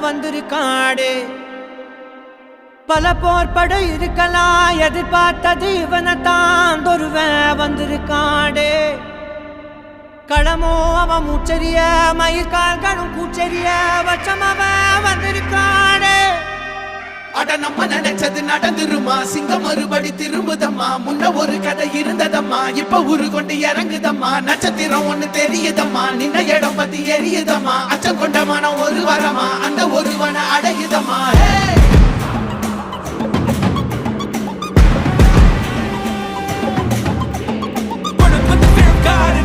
வந்திருக்காடே. பல போர்படை இருக்கலாம், எதிர்பார்த்தது இவனைத்தான் ஒருவன் வந்திருக்காடே. களமோ அவன் மூச்சரிய, மயிர்கால்களும் கூச்சரிய வச்சம் அவன் வந்திருக்காடே. அட நம்ம நினைச்சது நடந்துருமா, சிங்கம் மறுபடி திரும்புதம்மா. முன்ன ஒரு கதை இருந்ததம்மா, இப்ப உரு கொண்டு இறங்குதம்மா. நட்சத்திரம் ஒண்ணு தெரியுதம்மா, நின்ன இடம் பத்தி எரியுதம்மா. அச்சம் கொண்ட மனம் ஒரு வரமா, அந்த ஒருவனை அடையுதம்மா. Put the fear of God